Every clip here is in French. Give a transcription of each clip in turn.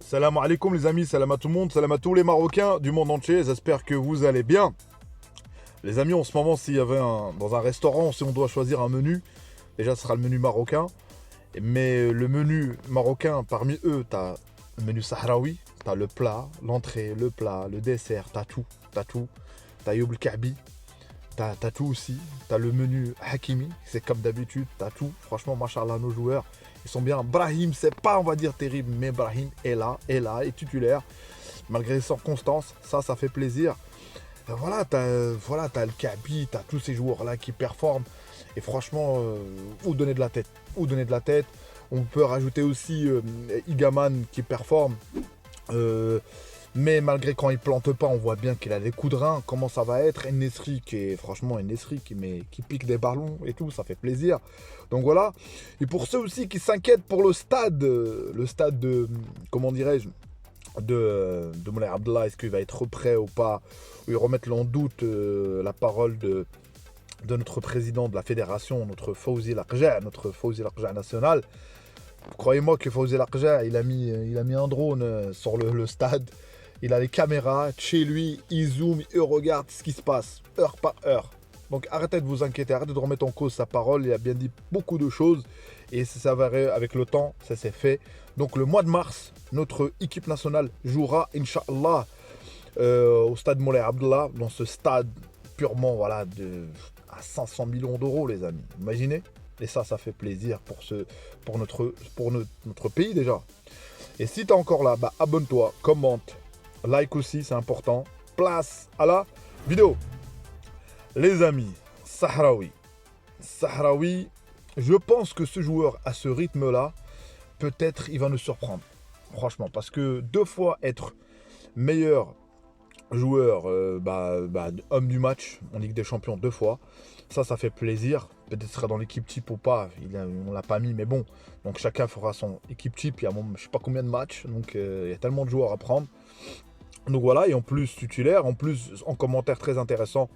Salam alaikum les amis, salam à tout le monde, salam à tous les Marocains du monde entier, j'espère que vous allez bien. Les amis, en ce moment, s'il y avait dans un restaurant, si on doit choisir un menu, déjà ce sera le menu marocain. Mais le menu marocain, parmi eux, t'as le menu sahraoui, t'as le plat, l'entrée, le plat, le dessert, t'as tout, t'as tout. T'as Yob Kabi, t'as tout aussi. T'as le menu Hakimi, c'est comme d'habitude, t'as tout. Franchement, machallah, nos joueurs, ils sont bien. Brahim, c'est pas, on va dire, terrible, mais Brahim est là, est titulaire. Malgré les circonstances, ça fait plaisir. T'as le Kabi, t'as tous ces joueurs-là qui performent. Et franchement, ou donner de la tête. Ou donner de la tête. On peut rajouter aussi Igaman qui performe. Mais malgré quand il plante pas, on voit bien qu'il a des coups de rein. Comment ça va être? Nesri qui est franchement Nesri qui pique des ballons et tout, ça fait plaisir. Donc voilà. Et pour ceux aussi qui s'inquiètent pour le stade de, comment dirais-je, de Moulay Abdallah, est-ce qu'il va être prêt ou pas? Ou ils remettent en doute la parole de notre président de la fédération, notre Fawzi Larja national. Croyez-moi que Fawzi Larja, il a mis un drone sur le stade. Il a les caméras chez lui, il zoome, il regarde ce qui se passe, heure par heure. Donc arrêtez de vous inquiéter, arrêtez de remettre en cause sa parole. Il a bien dit beaucoup de choses et ça s'avérait avec le temps, ça s'est fait. Donc le mois de mars, notre équipe nationale jouera, Inch'Allah, au stade Moulay Abdallah, dans ce stade purement à 500 millions d'euros, les amis. Imaginez. Et ça fait plaisir pour notre pays déjà. Et si tu es encore là, abonne-toi, commente, like aussi, c'est important. Place à la vidéo. Les amis, Sahraoui, je pense que ce joueur à ce rythme-là, peut-être il va nous surprendre. Franchement, parce que 2 fois être meilleur joueur, homme du match en Ligue des Champions 2 fois, ça fait plaisir. Peut-être sera dans l'équipe type ou pas, on l'a pas mis, mais bon. Donc chacun fera son équipe type, il y a je sais pas combien de matchs, donc il y a tellement de joueurs à prendre. Donc voilà, et en plus titulaire, en plus en commentaire très intéressant.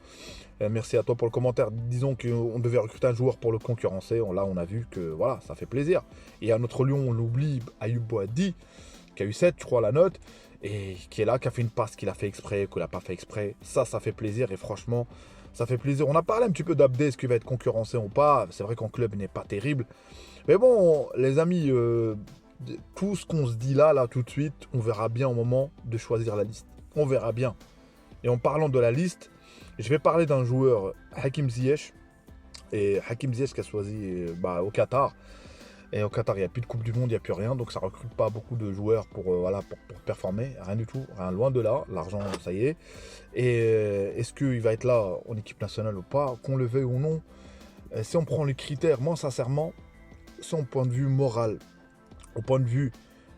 Merci à toi pour le commentaire. Disons qu'on devait recruter un joueur pour le concurrencer. Là, on a vu que voilà, ça fait plaisir. Et à notre Lyon, on l'oublie, Ayoub Boadi, qui a eu 7, je crois, la note, et qui est là, qui a fait une passe qu'il a fait exprès, qu'il n'a pas fait exprès. Ça fait plaisir, et franchement, ça fait plaisir. On a parlé un petit peu d'Abdé, est-ce qu'il va être concurrencé ou pas? C'est vrai qu'en club, il n'est pas terrible. Mais bon, les amis, tout ce qu'on se dit là, tout de suite, on verra bien au moment de choisir la liste. On verra bien. Et en parlant de la liste, je vais parler d'un joueur, Hakim Ziyech. Et Hakim Ziyech qui a choisi au Qatar. Et au Qatar, il n'y a plus de Coupe du Monde, il n'y a plus rien. Donc ça ne recrute pas beaucoup de joueurs pour performer. Rien du tout, rien, loin de là. L'argent, ça y est. Et est-ce qu'il va être là en équipe nationale ou pas? Qu'on le veuille ou non. Si on prend les critères, moi sincèrement, si au point de vue moral, au point de vue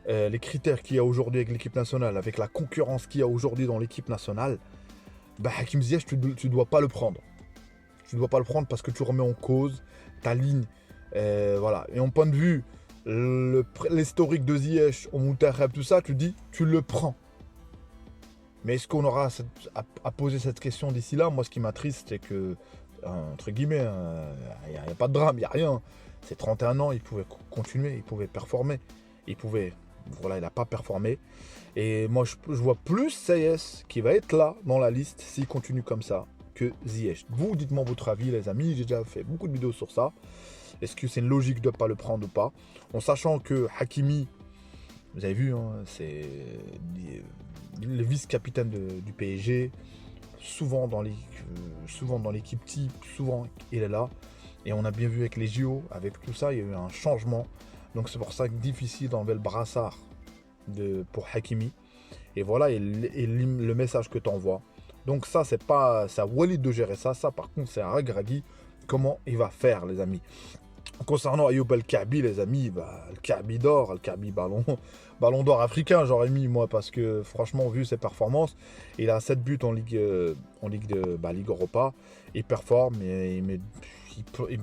les critères qu'il y a aujourd'hui avec l'équipe nationale, avec la concurrence qu'il y a aujourd'hui dans l'équipe nationale, Hakim Ziyech, tu dois pas le prendre. Tu ne dois pas le prendre parce que tu remets en cause ta ligne. Voilà. Et en point de vue, l'historique de Ziyech, au Moutahreb, tout ça, tu dis, tu le prends. Mais est-ce qu'on aura à poser cette question d'ici là? Moi, ce qui m'attriste, c'est que, entre guillemets, il n'y a pas de drame, il n'y a rien. C'est 31 ans, il pouvait continuer, il pouvait performer. Il n'a pas performé. Et moi, je vois plus Sayes qui va être là dans la liste s'il continue comme ça que Ziyech. Vous, dites-moi votre avis, les amis. J'ai déjà fait beaucoup de vidéos sur ça. Est-ce que c'est une logique de ne pas le prendre ou pas? En sachant que Hakimi, vous avez vu, c'est le vice-capitaine du PSG. Souvent dans l'équipe type, souvent il est là. Et on a bien vu avec les JO, avec tout ça, il y a eu un changement. Donc c'est pour ça que difficile d'enlever le brassard pour Hakimi. Et voilà, et le message que tu envoies. Donc ça, c'est à Walid de gérer ça. Ça, par contre, c'est à Regragui comment il va faire, les amis. Concernant Ayoub El-Kaabi, les amis, le Kaabi d'or, le Kaabi ballon d'or africain, j'aurais mis, moi, parce que franchement, vu ses performances, il a 7 buts en Ligue Europa. Il performe, il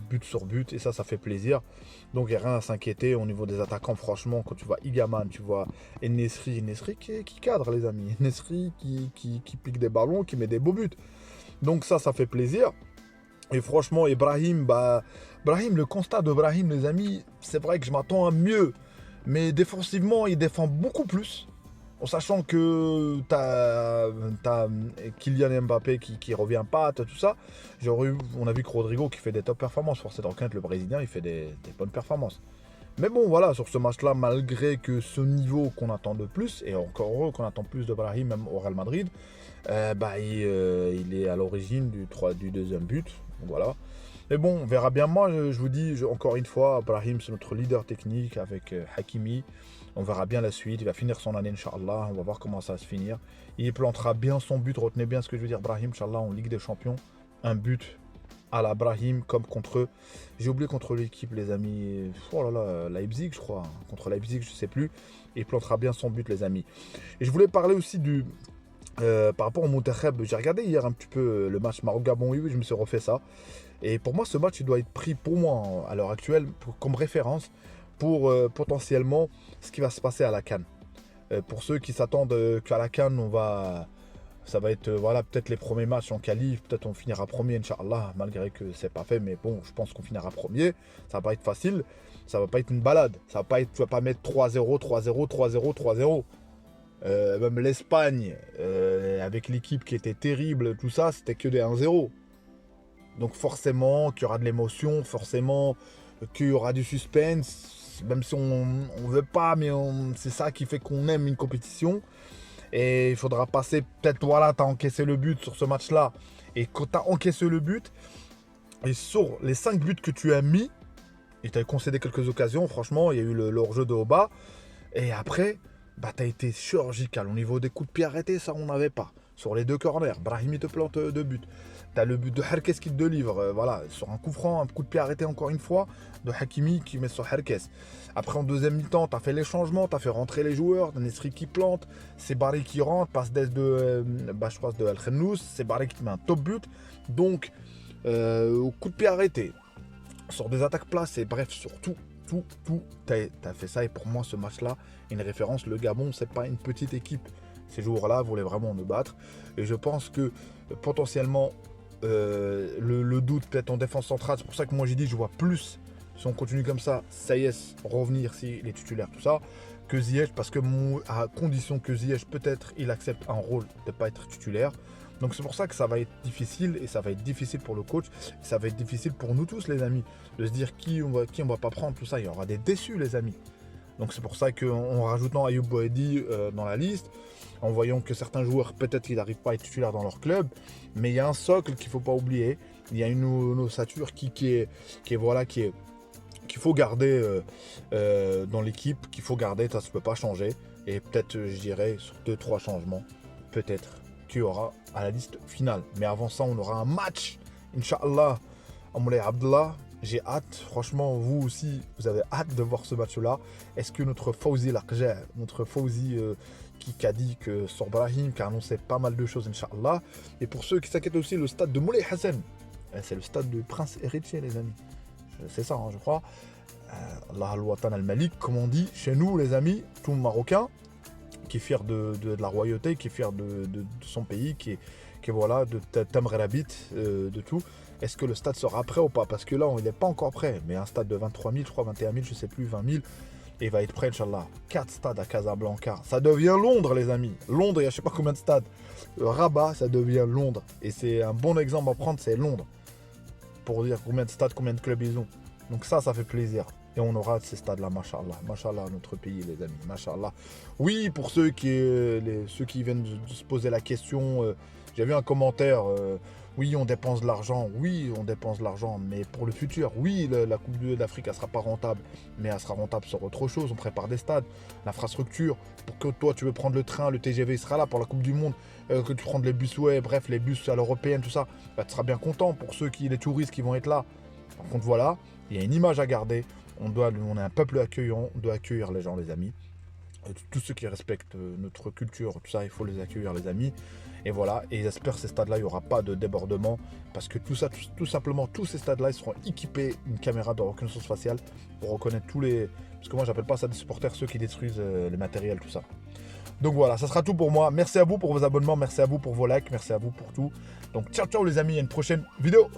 bute sur but, et ça fait plaisir. Donc, il n'y a rien à s'inquiéter au niveau des attaquants. Franchement, quand tu vois Igaman, tu vois Nesri qui cadre, les amis. Nesri qui pique des ballons, qui met des beaux buts. Donc, ça fait plaisir. Et franchement, Brahim, le constat de Brahim, les amis, c'est vrai que je m'attends à mieux. Mais défensivement, il défend beaucoup plus. en sachant que t'as Kylian Mbappé qui revient pas, t'as tout ça. On a vu que Rodrigo qui fait des top performances. Force est de reconnaître, le Brésilien, il fait des bonnes performances. Mais bon, voilà, sur ce match-là, malgré que ce niveau qu'on attend de plus, et encore heureux qu'on attend plus de Brahim, même au Real Madrid, il est à l'origine du deuxième but. Donc voilà. Mais bon, on verra bien. Moi, je vous dis, encore une fois, Brahim, c'est notre leader technique avec Hakimi. On verra bien la suite. Il va finir son année, Inch'Allah. On va voir comment ça va se finir. Il plantera bien son but. Retenez bien ce que je veux dire, Brahim, Inch'Allah, en Ligue des Champions. Un but à la Brahim, comme contre... J'ai oublié contre l'équipe, les amis. Oh là là, Leipzig, je crois. Contre Leipzig, je sais plus. Il plantera bien son but, les amis. Et je voulais parler aussi par rapport au Monterrey. J'ai regardé hier un petit peu le match Maroc-Gabon. Oui, je me suis refait ça. Et pour moi, ce match, il doit être pris pour moi, à l'heure actuelle, comme référence pour potentiellement ce qui va se passer à la CAN. Pour ceux qui s'attendent qu'à la CAN, ça va être voilà, peut-être les premiers matchs en qualif, peut-être on finira premier, Inch'Allah, malgré que c'est pas fait, mais bon, je pense qu'on finira premier. Ça va pas être facile, ça va pas être une balade, ça va pas être, tu vas pas mettre 3-0, 3-0, 3-0, 3-0. Même l'Espagne, avec l'équipe qui était terrible, tout ça, c'était que des 1-0. Donc forcément qu'il y aura de l'émotion, forcément qu'il y aura du suspense, même si on ne veut pas, mais c'est ça qui fait qu'on aime une compétition. Et il faudra passer, peut-être, voilà, tu as encaissé le but sur ce match-là. Et quand tu as encaissé le but, et sur les 5 buts que tu as mis, et tu as concédé quelques occasions, franchement, il y a eu le hors-jeu de Oba. Et après, tu as été chirurgical. Au niveau des coups de pied arrêtés, ça, on n'avait pas. Sur les 2 corners, Brahimi te plante 2 buts. Tu as le but de Herkes qui te livre, voilà, sur un coup franc, un coup de pied arrêté encore une fois, de Hakimi qui met sur Herkes. Après, en deuxième mi-temps, tu as fait les changements, tu as fait rentrer les joueurs, Nesri qui plante, c'est Barry qui rentre, passe je crois de El Khenous, c'est Barry qui te met un top but. Donc, au coup de pied arrêté, sur des attaques placées, bref, sur tout, tu as fait ça. Et pour moi, ce match-là, une référence, le Gabon, c'est pas une petite équipe. Ces joueurs-là voulaient vraiment nous battre. Et je pense que potentiellement, le doute peut-être en défense centrale. C'est pour ça que moi j'ai dit je vois plus, si on continue comme ça, Saïs revenir s'il est titulaire, tout ça, que Ziyech, parce que à condition que Ziyech peut-être il accepte un rôle de ne pas être titulaire. Donc c'est pour ça que ça va être difficile, et ça va être difficile pour le coach, ça va être difficile pour nous tous, les amis, de se dire qui on va pas prendre, tout ça. Il y aura des déçus, les amis. Donc c'est pour ça qu'en rajoutant Ayoub Boedi dans la liste, en voyant que certains joueurs, peut-être qu'ils n'arrivent pas à être titulaires dans leur club, mais il y a un socle qu'il ne faut pas oublier. Il y a une ossature qu'il faut garder dans l'équipe, qu'il faut garder, ça ne peut pas changer. Et peut-être, je dirais, sur 2-3 changements, peut-être qu'il y aura à la liste finale. Mais avant ça, on aura un match, Inch'Allah, Amoulay Abdallah. J'ai hâte, franchement, vous aussi, vous avez hâte de voir ce match-là. Est-ce que notre Fawzi Larja, notre Fawzi qui a dit que sur Brahim, qui a annoncé pas mal de choses, Inch'Allah. Et pour ceux qui s'inquiètent aussi, le stade de Moulay Hassan, c'est le stade du prince héritier, les amis. C'est ça, je crois. Allah al-Watan al-Malik, comme on dit chez nous, les amis, tout Marocain, qui est fier de la royauté, qui est fier de son pays, qui est voilà, de Tamr el-Abit, de tout. Est-ce que le stade sera prêt ou pas? Parce que là, il n'est pas encore prêt. Mais un stade de 23 000, je crois, 21 000, je ne sais plus, 20 000. Et il va être prêt, Inch'Allah. 4 stades à Casablanca. Ça devient Londres, les amis. Londres, il y a je ne sais pas combien de stades. Rabat, ça devient Londres. Et c'est un bon exemple à prendre, c'est Londres. Pour dire combien de stades, combien de clubs ils ont. Donc ça fait plaisir. Et on aura ces stades-là, Masha'Allah. Masha'Allah, notre pays, les amis. Masha'Allah. Oui, pour ceux qui viennent de se poser la question, j'ai vu un commentaire... oui, on dépense de l'argent. Oui, on dépense de l'argent. Mais pour le futur, oui, la Coupe d'Afrique, elle ne sera pas rentable. Mais elle sera rentable sur autre chose. On prépare des stades, l'infrastructure. Pour que toi, tu veux prendre le train, le TGV, il sera là pour la Coupe du Monde. Que tu prennes les bus, bref, les bus à l'européenne, tout ça. Bah, tu seras bien content pour les touristes qui vont être là. Par contre, voilà, il y a une image à garder. On est un peuple accueillant. On doit accueillir les gens, les amis. Tous ceux qui respectent notre culture, tout ça, il faut les accueillir, les amis. Et voilà, et j'espère que ces stades-là, il n'y aura pas de débordement. Parce que tout simplement, tous ces stades-là, ils seront équipés d'une caméra de reconnaissance faciale pour reconnaître tous les... Parce que moi, j'appelle pas ça des supporters, ceux qui détruisent les matériels, tout ça. Donc voilà, ça sera tout pour moi. Merci à vous pour vos abonnements, merci à vous pour vos likes, merci à vous pour tout. Donc ciao, ciao les amis, à une prochaine vidéo.